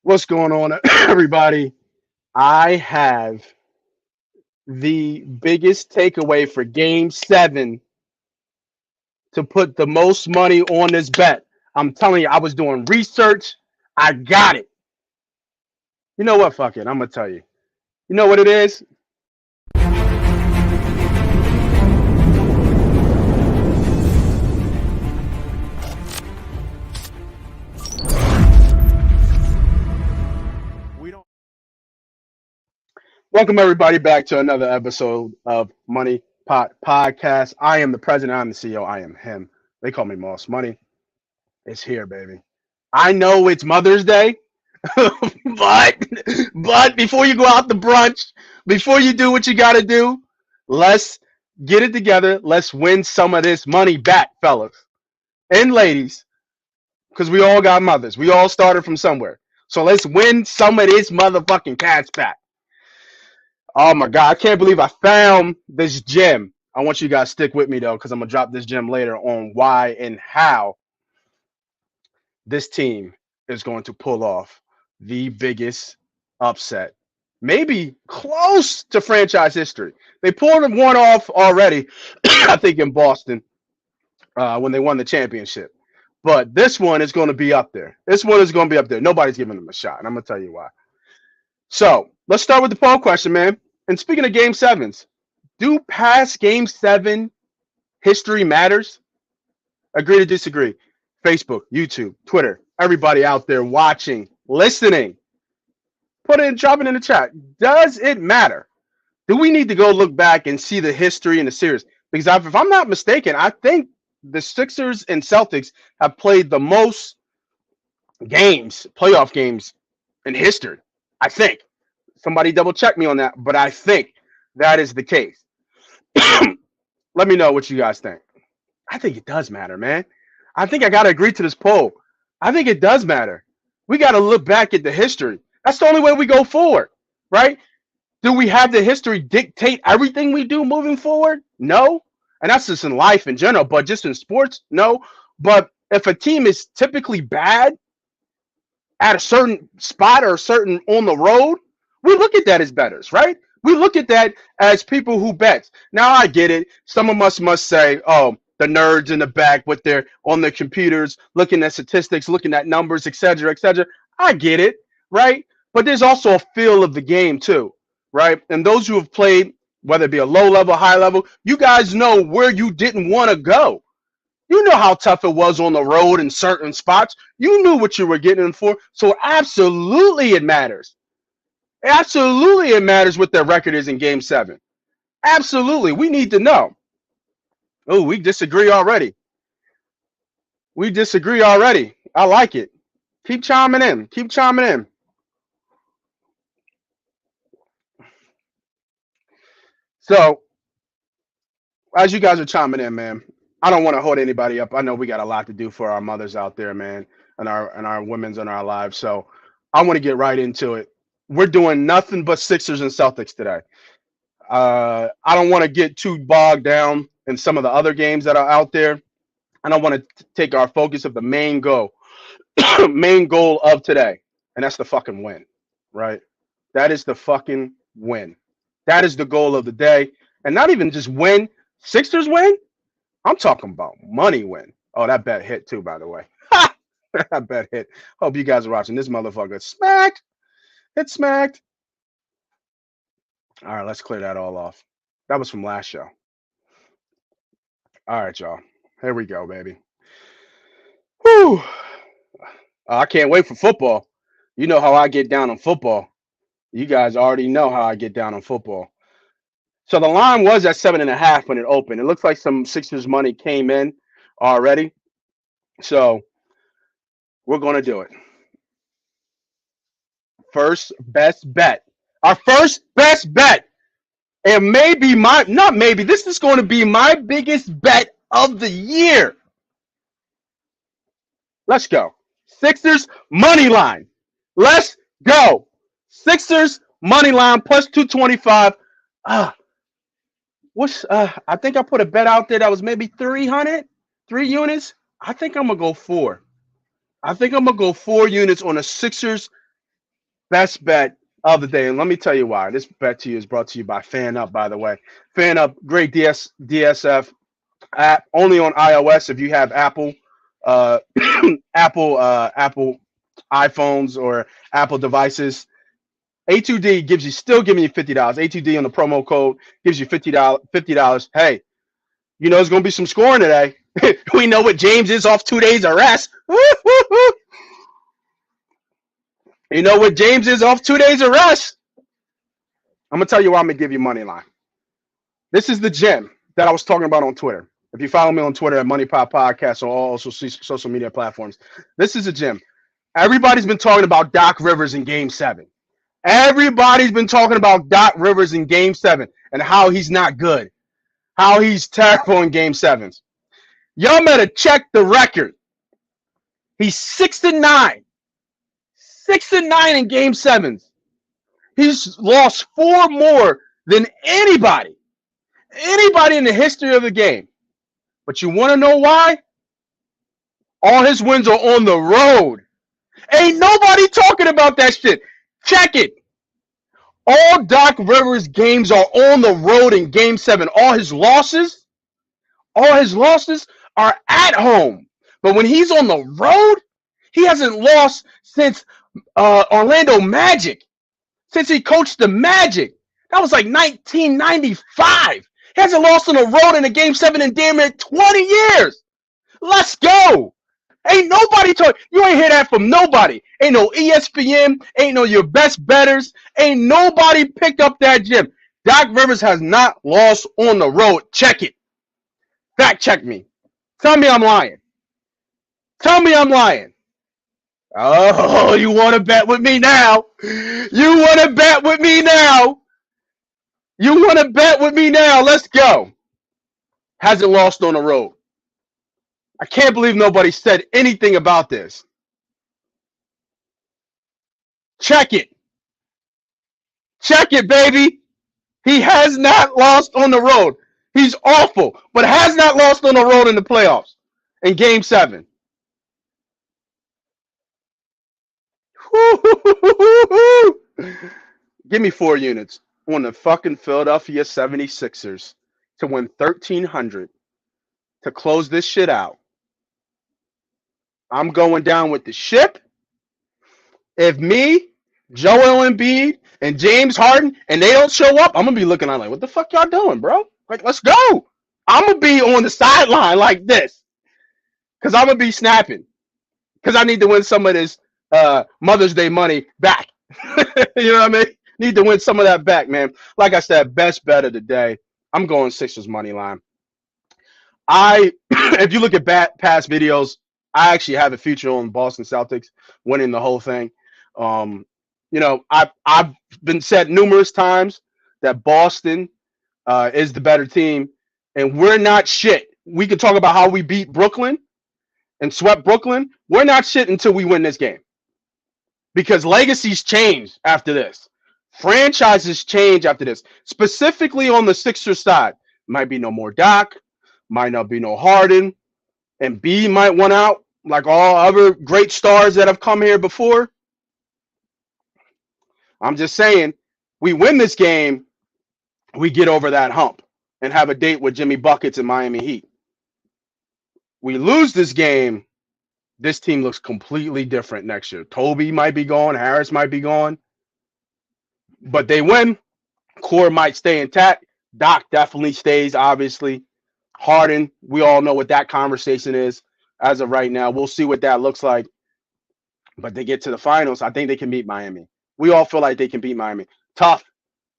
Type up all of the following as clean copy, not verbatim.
What's going on, everybody? I have the biggest takeaway for game seven to put the most money on this bet. I'm telling you, I was doing research. I got it. You know what? Fuck it. I'm going to tell you. You know what it is? We don't. Welcome, everybody, back to another episode of Money Pot Podcast. I am the president. I'm the CEO. I am him. They call me Moss Money. It's here, baby. I know it's Mother's Day. but before you go out to brunch, before you do what you got to do, let's get it together. Let's win some of this money back, fellas and ladies, because we all got mothers. We all started from somewhere. So let's win some of this motherfucking cash back. Oh my God, I can't believe I found this gem. I want you guys to stick with me though, because I'm gonna drop this gem later on why and how this team is going to pull off the biggest upset, maybe close to franchise history. They pulled one off already, I think, in Boston when they won the championship. But this one is going to be up there. This one is going to be up there. Nobody's giving them a shot, and I'm going to tell you why. So let's start with the poll question, man. And speaking of game sevens, do past game seven history matters? Agree to disagree? Facebook, YouTube, Twitter, everybody out there watching, listening, drop it in the chat. Does it matter? Do we need to go look back and see the history in the series? Because if I'm not mistaken, I think the Sixers and Celtics have played the most games, playoff games in history. I think. Somebody double check me on that, but I think that is the case. Let me know what you guys think. I think it does matter, man. I think I got to agree to this poll. I think it does matter. We got to look back at the history. That's the only way we go forward, right? Do we have the history dictate everything we do moving forward? No. And that's just in life in general, but just in sports, no. But if a team is typically bad at a certain spot or certain on the road, we look at that as bettors, right? We look at that as people who bet. Now I get it. Some of us must say, oh, the nerds in the back with their on their computers, looking at statistics, looking at numbers, et cetera, et cetera. I get it, right? But there's also a feel of the game too, right? And those who have played, whether it be a low level, high level, you guys know where you didn't want to go. You know how tough it was on the road in certain spots. You knew what you were getting in for. So absolutely it matters. Absolutely it matters what their record is in game seven. Absolutely. We need to know. Oh, we disagree already. We disagree already. I like it. Keep chiming in. Keep chiming in. So, as you guys are chiming in, man, I don't want to hold anybody up. I know we got a lot to do for our mothers out there, man, and our women's in our lives. So, I want to get right into it. We're doing nothing but Sixers and Celtics today. I don't want to get too bogged down in some of the other games that are out there. And I want to take our focus of the main goal, main goal of today, and that's the fucking win, right? That is the fucking win. That is the goal of the day, and not even just win. Sixers win. I'm talking about money win. Oh, that bet hit too, by the way. That bet hit. Hope you guys are watching. This motherfucker smacked. It smacked. All right, let's clear that all off. That was from last show. All right, y'all. Here we go, baby. Whew. I can't wait for football. You know how I get down on football. You guys already know how I get down on football. So the line was at 7.5 when it opened. It looks like some Sixers money came in already. So we're going to do it. First best bet. Our first best bet. And maybe not maybe, this is going to be my biggest bet of the year. Let's go. Sixers money line. Let's go. Sixers money line plus 225. I think I put a bet out there that was maybe 300, 3 units. I think I'm gonna go 4. I think I'm gonna go 4 units on the Sixers Best bet of the day, and let me tell you why. This bet to you is brought to you by FanUp, by the way. FanUp, great DSF app, only on iOS. If you have Apple, uh, Apple iPhones or Apple devices, A2D gives you still giving you $50. A2D on the promo code gives you $50. Hey, you know there's gonna be some scoring today. We know what James is off 2 days of rest. You know what James is off 2 days of rest. I'm gonna tell you why I'm gonna give you money line. This is the gem that I was talking about on Twitter. If you follow me on Twitter at Money Pop Podcast or all social media platforms, this is a gem. Everybody's been talking about Doc Rivers in Game 7. Everybody's been talking about Doc Rivers in Game 7 and how he's not good, how he's terrible in Game 7s. Y'all better check the record. He's 6-9. 6-9 in Game 7s. He's lost 4 more than anybody in the history of the game. But you want to know why? All his wins are on the road. Ain't nobody talking about that shit. Check it. All Doc Rivers games are on the road in Game 7. All his losses are at home. But when he's on the road, he hasn't lost since Orlando Magic. Since he coached the Magic. That was like 1995. He hasn't lost on the road in a Game 7 in damn near 20 years. Let's go. Ain't nobody talking. You ain't hear that from nobody. Ain't no ESPN. Ain't no your best bettors. Ain't nobody picked up that gem. Doc Rivers has not lost on the road. Check it. Fact check me. Tell me I'm lying. Tell me I'm lying. Oh, you want to bet with me now? You want to bet with me now? You want to bet with me now? Let's go. Hasn't lost on the road. I can't believe nobody said anything about this. Check it. Check it, baby. He has not lost on the road. He's awful, but has not lost on the road in the playoffs in Game 7. Give me 4 units on the fucking Philadelphia 76ers to win 1,300 to close this shit out. I'm going down with the ship. If me, Joel Embiid, and James Harden, and they don't show up, I'm going to be looking on like, what the fuck y'all doing, bro? Like, let's go. I'm going to be on the sideline like this because I'm going to be snapping because I need to win some of this Mother's Day money back. You know what I mean? Need to win some of that back, man. Like I said, best bet of the day. I'm going Sixers money line. If you look at past videos, I actually have a future on Boston Celtics winning the whole thing. You know, I've been said numerous times that Boston is the better team, and we're not shit. We could talk about how we beat Brooklyn and swept Brooklyn. We're not shit until we win this game. Because legacies change after this. Franchises change after this. Specifically on the Sixers side. Might be no more Doc. Might not be no Harden. And B might want out like all other great stars that have come here before. I'm just saying, we win this game, we get over that hump and have a date with Jimmy Buckets and Miami Heat. We lose this game, this team looks completely different next year. Toby might be gone. Harris might be gone. But they win. Core might stay intact. Doc definitely stays, obviously. Harden, we all know what that conversation is as of right now. We'll see what that looks like. But they get to the finals. I think they can beat Miami. We all feel like they can beat Miami. Tough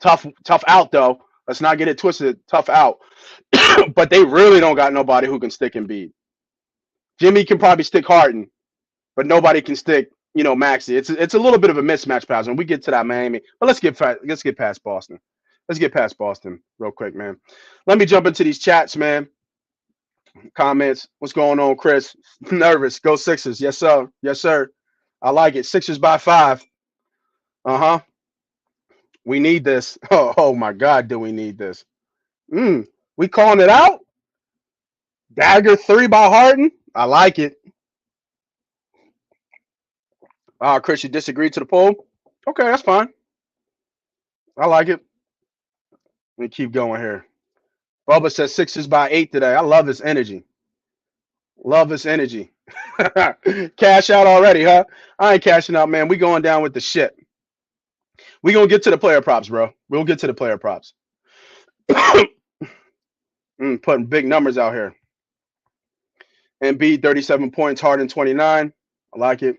out, though. Let's not get it twisted. Tough out. But they really don't got nobody who can stick Embiid. Jimmy can probably stick Harden, but nobody can stick, Maxey. It's a little bit of a mismatch pass when we get to that Miami. But let's get past Boston. Let's get past Boston real quick, man. Let me jump into these chats, man. Comments. What's going on, Chris? Nervous. Go Sixers. Yes, sir. Yes, sir. I like it. Sixers by 5. Uh-huh. We need this. Oh my God, do we need this? We calling it out? Dagger 3 by Harden? I like it. Chris, you disagree to the poll? Okay, that's fine. I like it. Let me keep going here. Bubba says Sixers by 8 today. I love this energy. Love this energy. Cash out already, huh? I ain't cashing out, man. We going down with the shit. We gonna get to the player props, bro. We'll get to the player props. Putting big numbers out here. Embiid 37 points, Harden 29. I like it.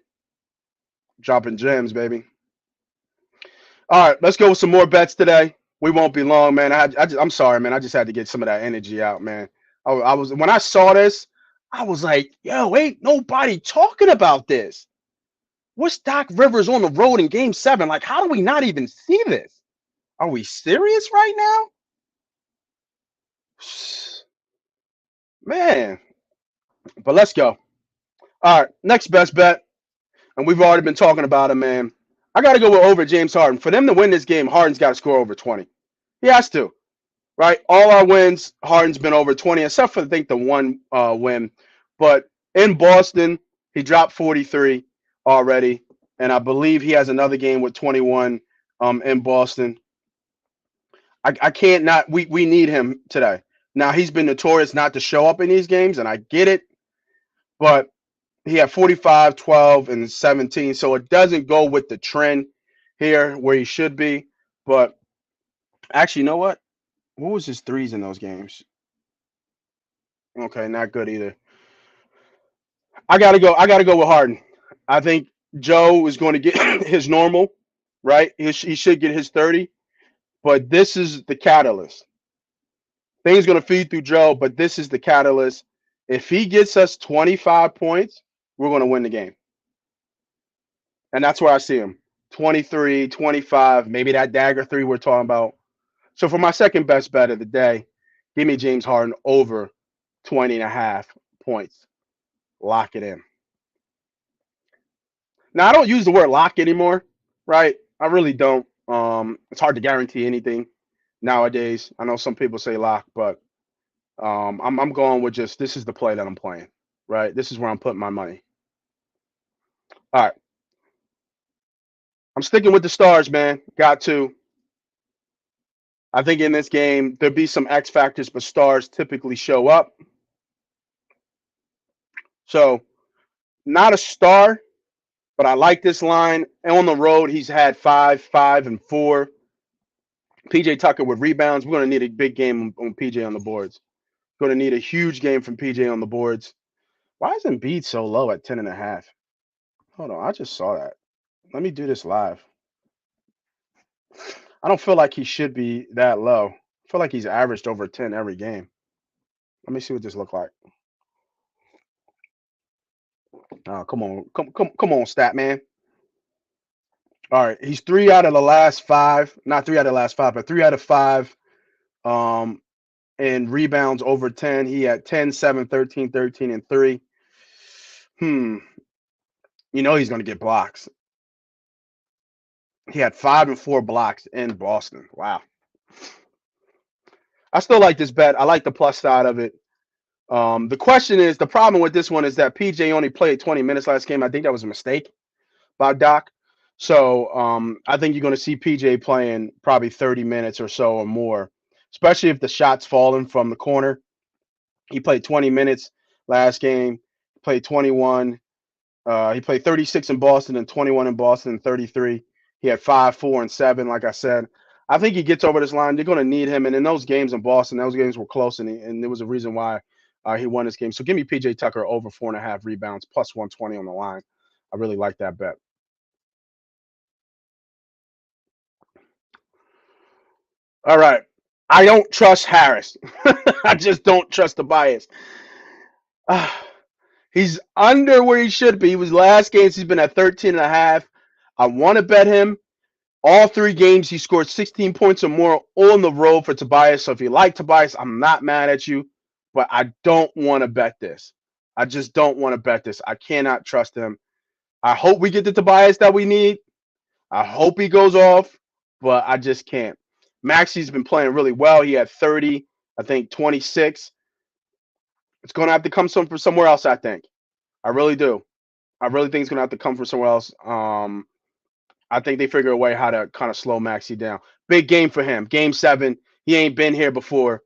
Dropping gems, baby. All right, let's go with some more bets today. We won't be long, man. I'm sorry, man. I just had to get some of that energy out, man. I was when I saw this, I was like, yo, ain't nobody talking about this. What's Doc Rivers on the road in Game 7? Like, how do we not even see this? Are we serious right now? Man, but let's go. All right, next best bet, and we've already been talking about him, man. I got to go with over James Harden. For them to win this game, Harden's got to score over 20. He has to, right? All our wins, Harden's been over 20, except for I think the one win. But in Boston, he dropped 43 already, and I believe he has another game with 21 in Boston. I can't not. We need him today. Now he's been notorious not to show up in these games, and I get it, but he had 45, 12, and 17, so it doesn't go with the trend here where he should be. But actually, you know what? What was his threes in those games? Okay, not good either. I gotta go. I gotta go with Harden. I think Joe is going to get his normal, right? He should get his 30, but this is the catalyst. Things going to feed through Joe, but this is the catalyst. If he gets us 25 points, we're going to win the game. And that's where I see him. 23, 25, maybe that dagger three we're talking about. So for my second best bet of the day, give me James Harden over 20 and a half points. Lock it in. Now, I don't use the word lock anymore, right? I really don't. It's hard to guarantee anything nowadays. I know some people say lock, but I'm going with just this is the play that I'm playing, right? This is where I'm putting my money. All right. I'm sticking with the stars, man. Got to. I think in this game, there'll be some X factors, but stars typically show up. So, not a star, but I like this line. And on the road, he's had 5, 5, and 4. PJ Tucker with rebounds. We're going to need a big game on PJ on the boards. Going to need a huge game from PJ on the boards. Why is Embiid so low at 10.5? Hold on. I just saw that. Let me do this live. I don't feel like he should be that low. I feel like he's averaged over 10 every game. Let me see what this look like. Oh, come on, stat man. All right, he's 3 out of the last 5. Not 3 out of the last 5, but 3 out of 5. And rebounds over 10. He had 10, 7, 13, 13, and 3. You know he's going to get blocks. He had 5 and 4 blocks in Boston. Wow. I still like this bet. I like the plus side of it. The question is, the problem with this one is that PJ only played 20 minutes last game. I think that was a mistake by Doc. So I think you're going to see PJ playing probably 30 minutes or so or more, especially if the shot's falling from the corner. He played 20 minutes last game. Played 21. He played 36 in Boston and 21 in Boston and 33. He had 5, 4, and 7, like I said. I think he gets over this line. They're going to need him. And in those games in Boston, those games were close, and there was a reason why he won this game. So give me PJ Tucker over 4.5 rebounds, plus 120 on the line. I really like that bet. All right. I don't trust Harris. I just don't trust the bias. He's under where he should be. He was last games. He's been at 13.5. I want to bet him. All 3 games, he scored 16 points or more on the road for Tobias. So if you like Tobias, I'm not mad at you, but I don't want to bet this. I just don't want to bet this. I cannot trust him. I hope we get the Tobias that we need. I hope he goes off, but I just can't. Maxi's been playing really well. He had 30, I think 26. It's going to have to come from somewhere else, I think. I really do. I really think it's going to have to come from somewhere else. I think they figure a way how to kind of slow Maxey down. Big game for him. Game 7. He ain't been here before.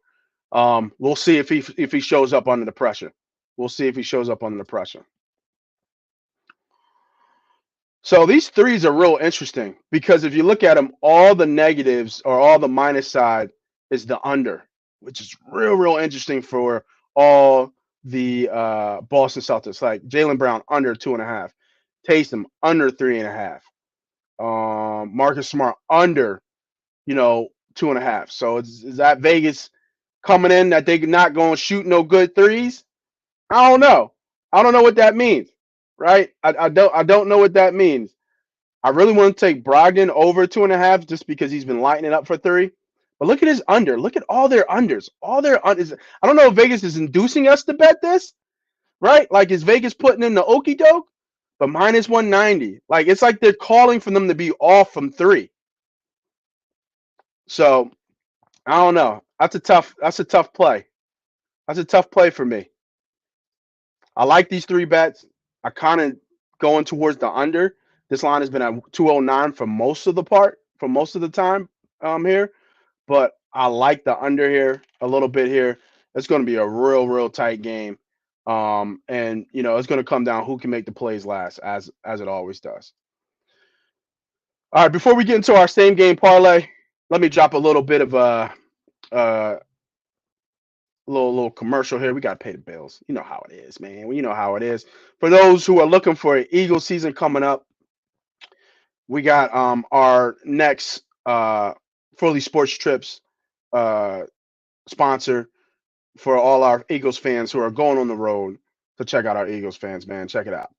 We'll see if he shows up under the pressure. We'll see if he shows up under the pressure. So these threes are real interesting because if you look at them, all the negatives or all the minus side is the under, which is real interesting for all the Boston Celtics. Like Jaylen Brown under 2.5, Tatum under 3.5, Marcus Smart under 2.5. So is that Vegas coming in that they're not going to shoot no good threes? I don't know. I don't know what that means, right? I don't know what that means. I really want to take Brogdon over 2.5 just because he's been lighting it up for 3. But look at his under. Look at all their unders. All their unders. I don't know if Vegas is inducing us to bet this, right? Like, is Vegas putting in the okey doke? But minus 190. Like, it's like they're calling for them to be off from 3. So I don't know. That's a tough play. That's a tough play for me. I like these 3 bets. I kind of going towards the under. This line has been at 209 for most of the time here, but I like the under here a little bit here. It's going to be a real tight game, and it's going to come down who can make the plays last, as it always does. All right, before we get into our same game parlay, let me drop a little bit of a little commercial here. We got to pay the bills. You know how it is, man. You know how it is. For those who are looking for an Eagles season coming up, we got our next Fully Sports Trips sponsor for all our Eagles fans who are going on the road to check out our Eagles fans, man. Check it out.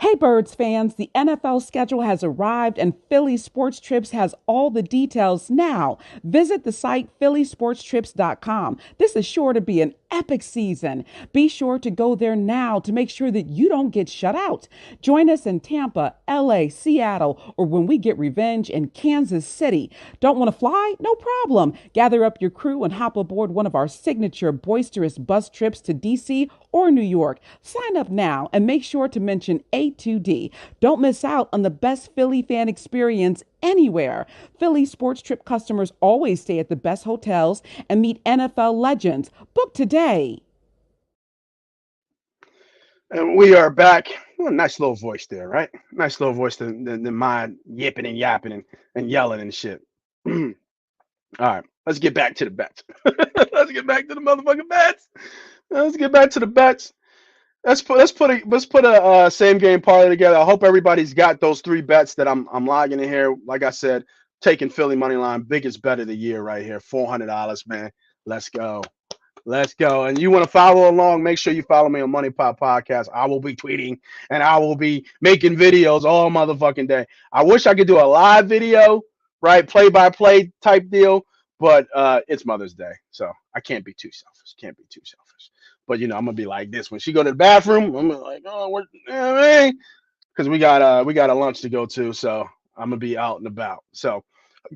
Hey, Birds fans, the NFL schedule has arrived and Philly Sports Trips has all the details now. Visit the site phillysportstrips.com. This is sure to be an epic season. Be sure to go there now to make sure that you don't get shut out. Join us in Tampa, LA, Seattle, or when we get revenge in Kansas City. Don't want to fly? No problem. Gather up your crew and hop aboard one of our signature boisterous bus trips to DC or New York. Sign up now and make sure to mention A2D. Don't miss out on the best Philly fan experience anywhere. Philly Sports Trip customers always stay at the best hotels and meet NFL legends. Book today. And we are back. Oh, nice little voice there, right? Nice little voice than mine yipping and yapping and yelling and shit. All right, let's get back to the bets. Let's get back to the motherfucking bets. Let's get back to the bets. Let's put a same game parlay together. I hope everybody's got those 3 bets that I'm logging in here. Like I said, taking Philly money line, biggest bet of the year right here, $400, man. Let's go. Let's go. And you want to follow along, make sure you follow me on Money Pop Podcast. I will be tweeting and I will be making videos all motherfucking day. I wish I could do a live video, right? Play-by-play type deal, but it's Mother's Day, so I can't be too selfish. But I'm gonna be like this when she go to the bathroom. I'm like, oh, what? You know what I mean? Because we got a lunch to go to, so I'm gonna be out and about. So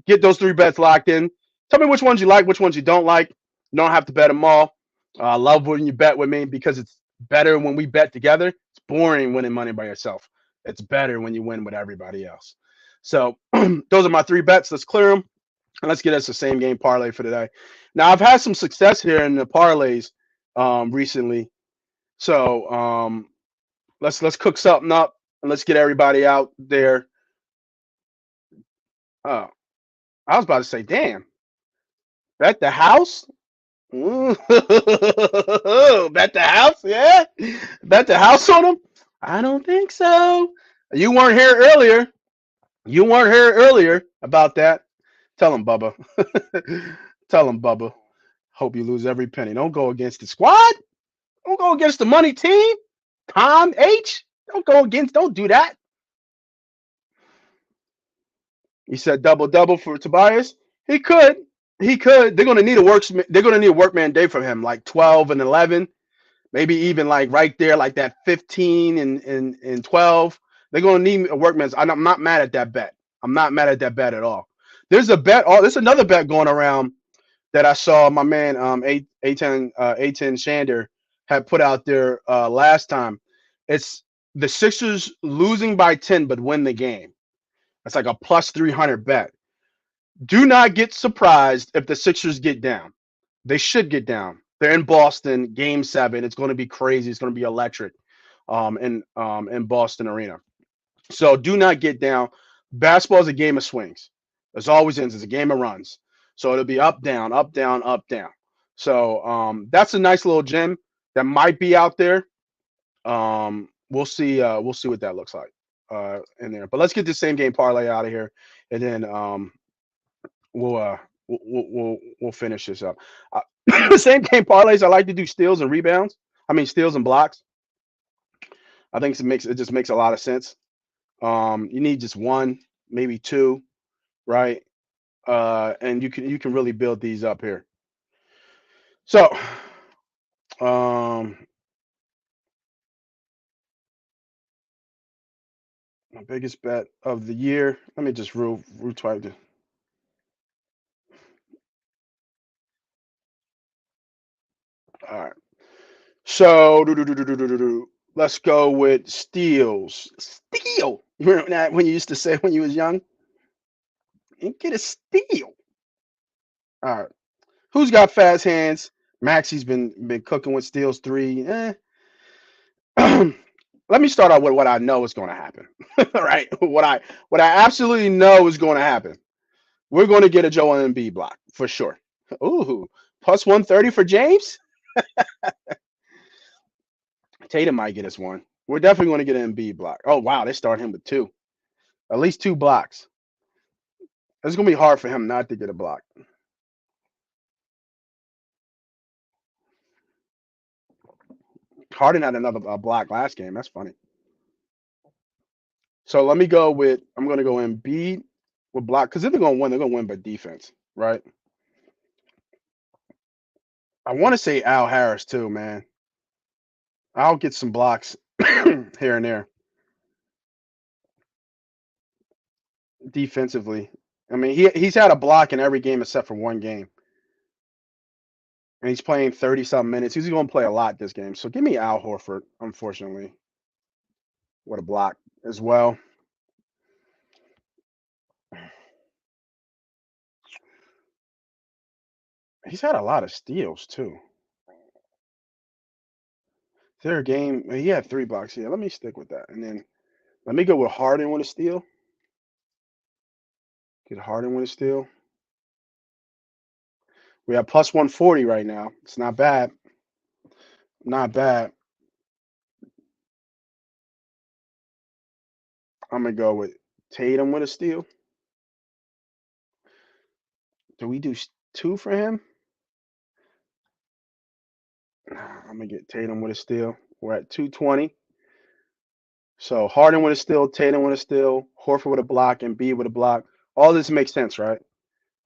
get those 3 bets locked in. Tell me which ones you like, which ones you don't like. You don't have to bet them all. I love when you bet with me because it's better when we bet together. It's boring winning money by yourself. It's better when you win with everybody else. So those are my 3 bets. Let's clear them. And let's get us the same game parlay for today. Now, I've had some success here in the parlays recently. So let's cook something up and let's get everybody out there. I was about to say, damn, bet the house. Bet the house, yeah. Bet the house on them. I don't think so. You weren't here earlier. You weren't here earlier about that. Tell him, Bubba. Tell him, Bubba. Hope you lose every penny. Don't go against the squad. Don't go against the money team. Tom H. Don't do that. He said double for Tobias. He could. They're gonna need a workman day from him, like 12 and 11, maybe even like right there, like that 15 and 12. They're gonna need a workman. I'm not mad at that bet. I'm not mad at that bet at all. There's another bet going around that I saw my man A10 Shander had put out there last time. It's the Sixers losing by 10 but win the game. It's like a plus 300 bet. Do not get surprised if the Sixers get down. They should get down. They're in Boston, Game 7. It's going to be crazy. It's going to be electric in Boston Arena. So do not get down. Basketball is a game of swings. As always ends, it's a game of runs. So it'll be up, down, up, down, up, down. So that's a nice little gem that might be out there. We'll see. We'll see what that looks like in there. But let's get this same game parlay out of here, and then we'll finish this up. The same game parlays. I like to do steals and rebounds. I mean steals and blocks. I think it just makes a lot of sense. You need just one, maybe two, right? And you can really build these up here. So, my biggest bet of the year. Let me just root twice. All right. So let's go with steals. Steal. You remember that when you used to say when you was young? You get a steal. All right. Who's got fast hands? Maxi's been cooking with steals 3. Let me start out with what I know is going to happen. Right? What I absolutely know is going to happen. We're going to get a Joel Embiid block for sure. Ooh, plus 130 for James. Tatum might get us one. We're definitely going to get an Embiid block. Oh wow, they start him with 2, at least 2 blocks. It's going to be hard for him not to get a block. Harden had another block last game. That's funny. So let me go with. I'm going to go Embiid with block because if they're going to win by defense, right? I want to say Al Harris too, man. I'll get some blocks here and there defensively. I mean, he's had a block in every game except for one game, and he's playing 30-something minutes. He's going to play a lot this game. So give me Al Horford, unfortunately, with a block as well. He's had a lot of steals too. Their game, he had 3 blocks. Yeah, let me stick with that, and then let me go with Harden with a steal. Get Harden with a steal. We have plus 140 right now. It's not bad. Not bad. I'm gonna go with Tatum with a steal. Do we do 2 for him? I'm gonna get Tatum with a steal. We're at 220. So Harden with a steal, Tatum with a steal, Horford with a block, and B with a block. All this makes sense, right?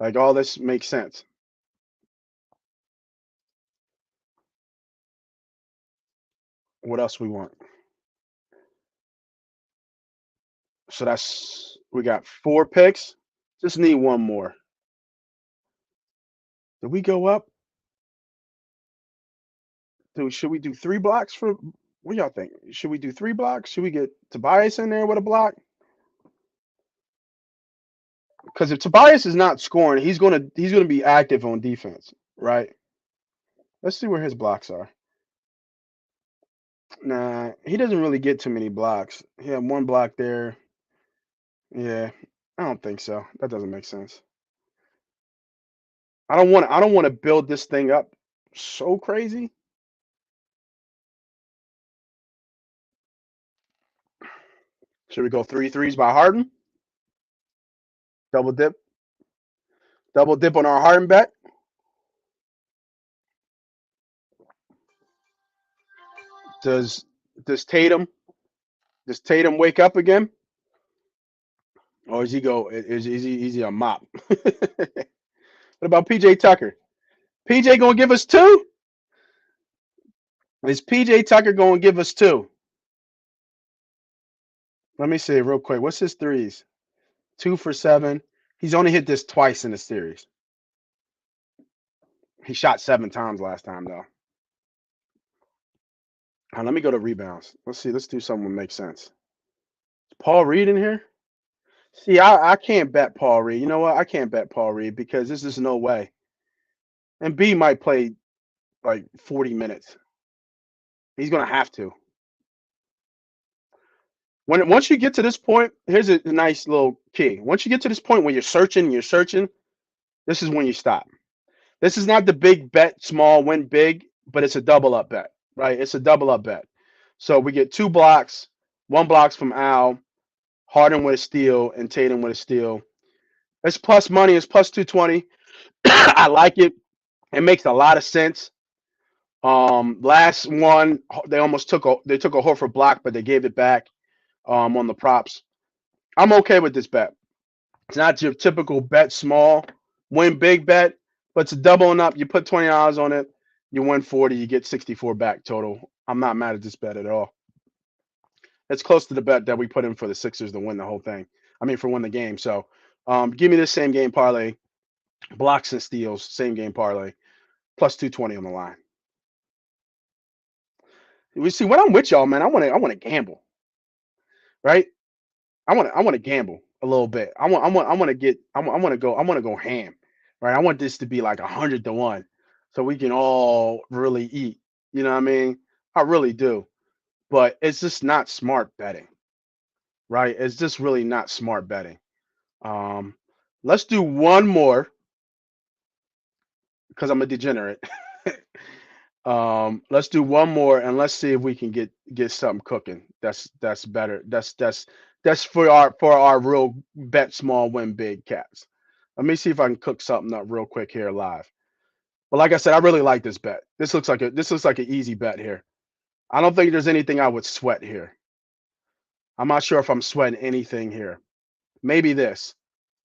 Like all this makes sense. What else we want? So we got 4 picks. Just need one more. Did we go up? Should we do 3 blocks for what y'all think? Should we do 3 blocks? Should we get Tobias in there with a block? Because if Tobias is not scoring, he's gonna be active on defense, right? Let's see where his blocks are. Nah, he doesn't really get too many blocks. He had 1 block there. Yeah, I don't think so. That doesn't make sense. I don't want to build this thing up so crazy. Should we go 3 threes by Harden? Double dip. Double dip on our Harden bet. Does does Tatum does Tatum wake up again? Or is he a mop? What about PJ Tucker? PJ gonna give us 2? Is PJ Tucker gonna give us 2? Let me see real quick. What's his threes? 2 for 7. He's only hit this twice in the series. He shot 7 times last time though. Let me go to rebounds. Let's see. Let's do something that makes sense. Is Paul Reed in here? See, I can't bet Paul Reed. You know what? I can't bet Paul Reed because this is no way. And B might play like 40 minutes. He's gonna have to. Once you get to this point, here's a nice little key. Once you get to this point where you're searching, this is when you stop. This is not the big bet, small win big, but it's a double up bet, right? It's a double up bet. So we get two blocks, one blocks from Al, Harden with a steal, and Tatum with a steal. It's plus money. It's plus 220. I like it. It makes a lot of sense. Last one they almost took a Horford block, but they gave it back on the props. I'm okay with this bet. It's not your typical bet small, win big bet, but it's doubling up. You put $20 on it, you win 40, you get 64 back total. I'm not mad at this bet at all. It's close to the bet that we put in for the Sixers to win the whole thing. I mean, for win the game. So give me this same game parlay, blocks and steals, same game parlay, plus 220 on the line. We see when I'm with y'all, man. I want to gamble, right? I want to gamble a little bit. I want to go ham, right? I want this to be like 100 to 1, so we can all really eat. You know what I mean? I really do, but it's just not smart betting, right? It's just really not smart betting. Um, let's do one more because I'm a degenerate. Let's do one more and let's see if we can get something cooking. That's better. That's for our real bet small win big cats. Let me see if I can cook something up real quick here live. But like I said, I really like this bet. This looks like an easy bet here. I don't think there's anything I would sweat here. I'm not sure if I'm sweating anything here. Maybe this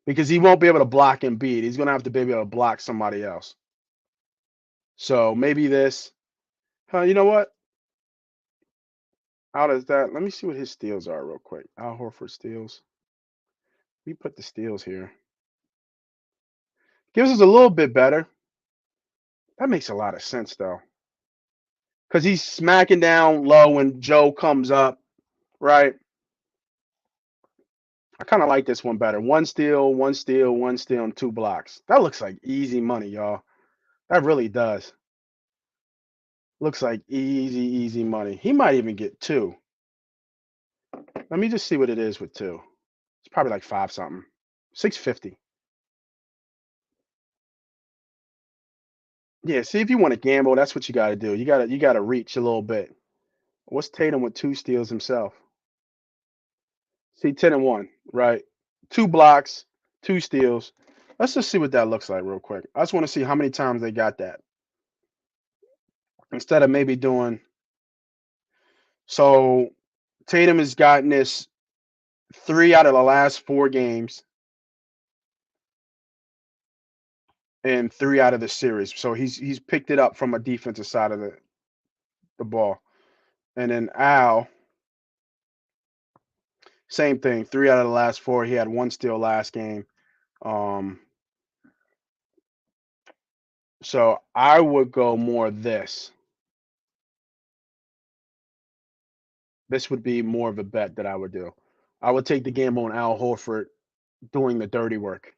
because he won't be able to block Embiid. He's gonna have to be able to block somebody else. So maybe this. You know what? How does that? Let me see what his steals are real quick. Al Horford steals. We put the steals here. Gives us a little bit better. That makes a lot of sense though, because he's smacking down low when Joe comes up, right? I kind of like this one better. One steal, one steal, one steal, and two blocks. That looks like easy money, y'all. That really does. Looks like easy money. He might even get two. Let me just see what it is with two. It's probably like five something. 650. Yeah, see if you want to gamble, that's what you got to do. You got to reach a little bit. What's Tatum with two steals himself? See 10 and 1, right? Two blocks, two steals. Let's just see what that looks like real quick. I just want to see how many times they got that. Instead of maybe doing so Tatum has gotten this 3 out of the last 4 games and 3 out of the series. So he's picked it up from a defensive side of the ball. And then Al, same thing, 3 out of the last 4. He had one steal last game. Um, so I would go more this. This would be more of a bet that I would do. I would take the gamble on Al Horford doing the dirty work,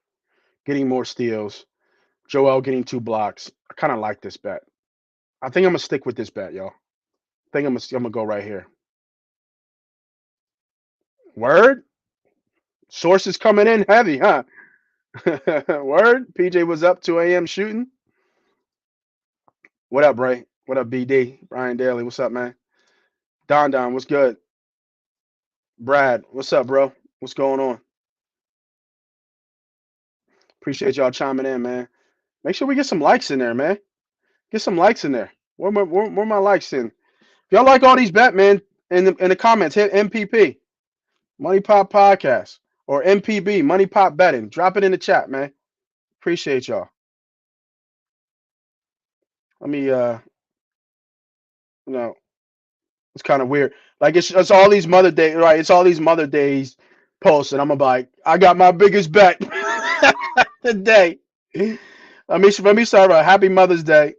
getting more steals, Joel getting 2 blocks. I kind of like this bet. I think I'm gonna stick with this bet, y'all. I think I'm gonna go right here. Word, sources coming in heavy, huh? Word, PJ was up 2 a.m. shooting. What up, Bray? What up, BD? Brian Daly, what's up, man? Don, what's good? Brad, what's up, bro? What's going on? Appreciate y'all chiming in, man. Make sure we get some likes in there, man. Get some likes in there. Where my likes in? If y'all like all these bet, man, in the comments, hit MPP, Money Pop Podcast, or MPB, Money Pop Betting. Drop it in the chat, man. Appreciate y'all. Let me you know, it's kind of weird. Like it's all these Mother Day, right? It's all these Mother Days posts, and I'm gonna be like, I got my biggest bet today. Let me start out. Happy Mother's Day.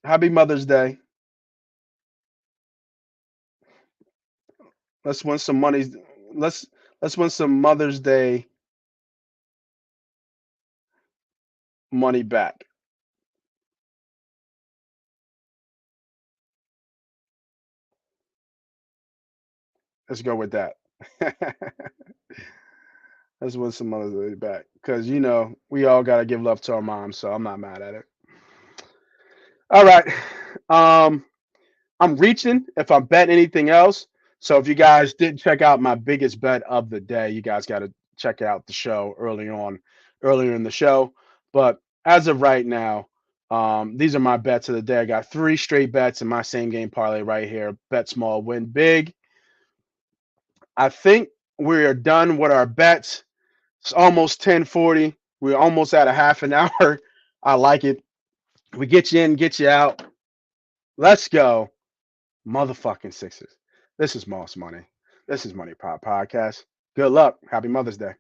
Happy Mother's Day. Let's win some money. Let's Let's win some Mother's Day money back. Let's go with that. Let's win some Mother's Day back. Because, we all got to give love to our moms, so I'm not mad at it. All right. Um, I'm reaching if I'm betting anything else. So if you guys didn't check out my biggest bet of the day, you guys got to check out the show earlier in the show. But as of right now, these are my bets of the day. I got 3 straight bets in my same game parlay right here. Bet small, win big. I think we are done with our bets. It's almost 10:40. We're almost at a half an hour. I like it. We get you in, get you out. Let's go. Motherfucking Sixers. This is Moss Money. This is Money Pop Podcast. Good luck. Happy Mother's Day.